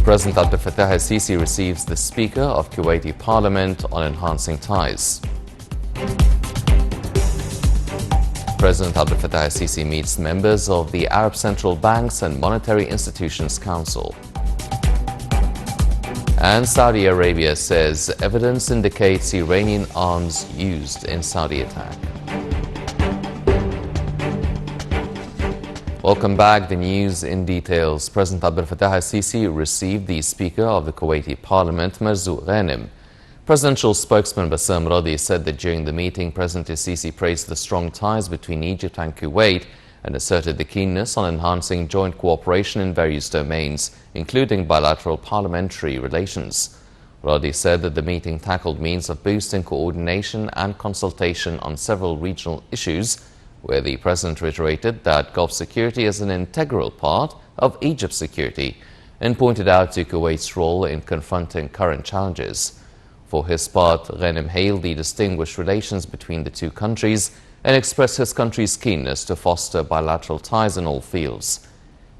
President Abdel Fattah al-Sisi receives the Speaker of Kuwaiti Parliament on enhancing ties. President Abdel Fattah al-Sisi meets members of the Arab Central Banks and Monetary Institutions Council. And Saudi Arabia says evidence indicates Iranian arms used in Saudi attack. Welcome back. The news in details. President Abdel Fattah al-Sisi received the Speaker of the Kuwaiti Parliament, Marzouk Ghanem. Presidential spokesman Bassam Radi said that during the meeting, President al-Sisi praised the strong ties between Egypt and Kuwait and asserted the keenness on enhancing joint cooperation in various domains, including bilateral parliamentary relations. Radi said that the meeting tackled means of boosting coordination and consultation on several regional issues, where the President reiterated that Gulf security is an integral part of Egypt's security and pointed out to Kuwait's role in confronting current challenges. For his part, Ghanem hailed the distinguished relations between the two countries and expressed his country's keenness to foster bilateral ties in all fields.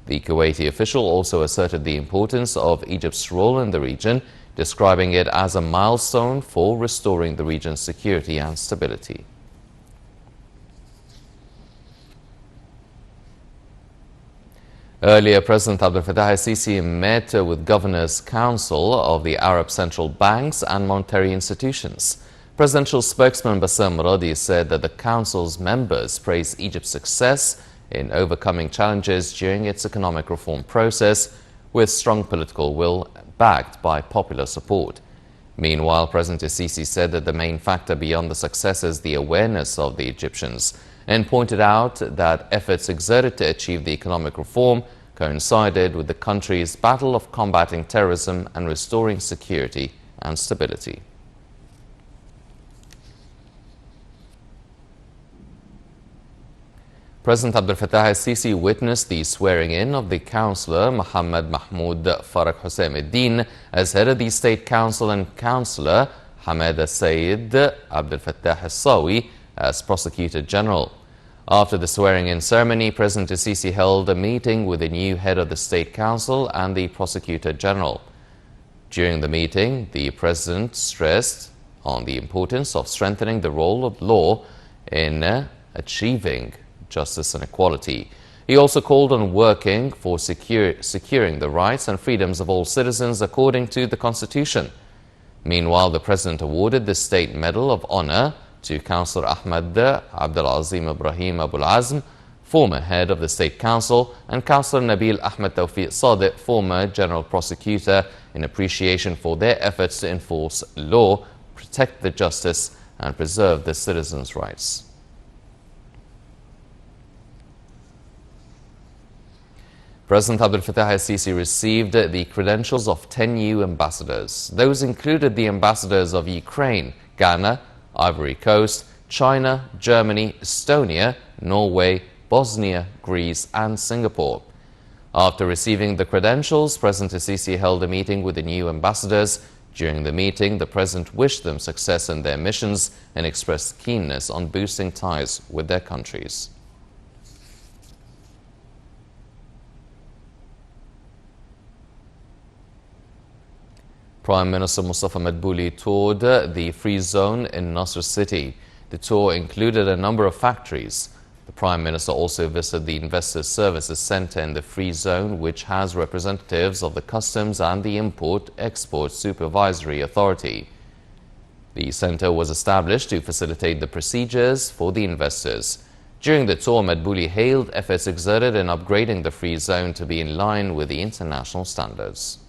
The Kuwaiti official also asserted the importance of Egypt's role in the region, describing it as a milestone for restoring the region's security and stability. Earlier, President Abdel Fattah al-Sisi met with Governors' Council of the Arab Central Banks and Monetary Institutions. Presidential spokesman Bassam Radi said that the Council's members praised Egypt's success in overcoming challenges during its economic reform process with strong political will backed by popular support. Meanwhile, President al-Sisi said that the main factor beyond the success is the awareness of the Egyptians, and pointed out that efforts exerted to achieve the economic reform coincided with the country's battle of combating terrorism and restoring security and stability. President Abdel Fattah al-Sisi witnessed the swearing-in of the Councillor Mohammed Mahmoud Farag Hussein al-Din as head of the State Council and Councillor Hamad al-Sayyid Abdel Fattah al-Sawi as Prosecutor General. After the swearing-in ceremony, President al-Sisi held a meeting with the new head of the State Council and the Prosecutor General. During the meeting, the President stressed on the importance of strengthening the role of law in achieving justice and equality. He also called on working for securing the rights and freedoms of all citizens according to the Constitution. Meanwhile, the President awarded the State Medal of Honor to Councillor Ahmed Abdel-Azim Ibrahim Abul Azm, former head of the State Council, and Councillor Nabil Ahmed Tawfiq Sadiq, former General Prosecutor, in appreciation for their efforts to enforce law, protect the justice, and preserve the citizens' rights. President Abdel Fattah al-Sisi received the credentials of 10 new ambassadors. Those included the ambassadors of Ukraine, Ghana, Ivory Coast, China, Germany, Estonia, Norway, Bosnia, Greece, and Singapore. After receiving the credentials, President al-Sisi held a meeting with the new ambassadors. During the meeting, the President wished them success in their missions and expressed keenness on boosting ties with their countries. Prime Minister Mustafa Madbouli toured the Free Zone in Nasr City. The tour included a number of factories. The Prime Minister also visited the Investor Services Center in the Free Zone, which has representatives of the Customs and the Import-Export Supervisory Authority. The center was established to facilitate the procedures for the investors. During the tour, Madbouli hailed efforts exerted in upgrading the Free Zone to be in line with the international standards.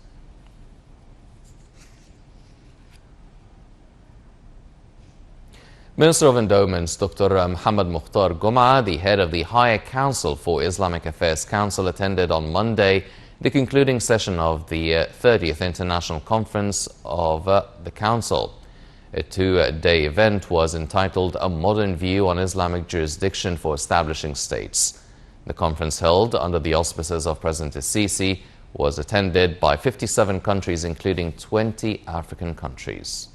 Minister of Endowments Dr. Muhammad Mukhtar Gum'a, the head of the Higher Council for Islamic Affairs Council, attended on Monday the concluding session of the 30th International Conference of the Council. A two-day event was entitled A Modern View on Islamic Jurisdiction for Establishing States. The conference, held under the auspices of President al-Sisi, was attended by 57 countries, including 20 African countries.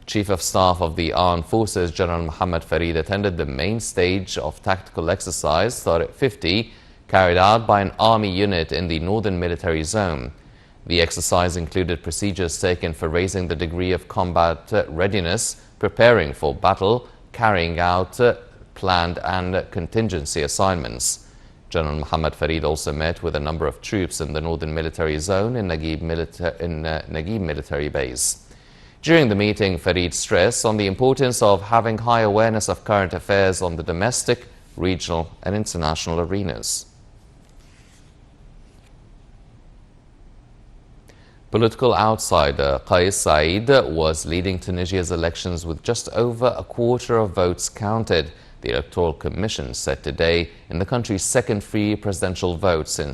Chief of Staff of the Armed Forces General Muhammad Farid attended the main stage of tactical exercise Tariq 50 carried out by an army unit in the northern military zone. The exercise included procedures taken for raising the degree of combat readiness, preparing for battle, carrying out planned and contingency assignments. General Muhammad Farid also met with a number of troops in the northern military zone in Naguib military base. During the meeting, Farid stressed on the importance of having high awareness of current affairs on the domestic, regional and international arenas. Political outsider Qais Said was leading Tunisia's elections with just over a quarter of votes counted. The Electoral Commission said today in the country's second free presidential vote since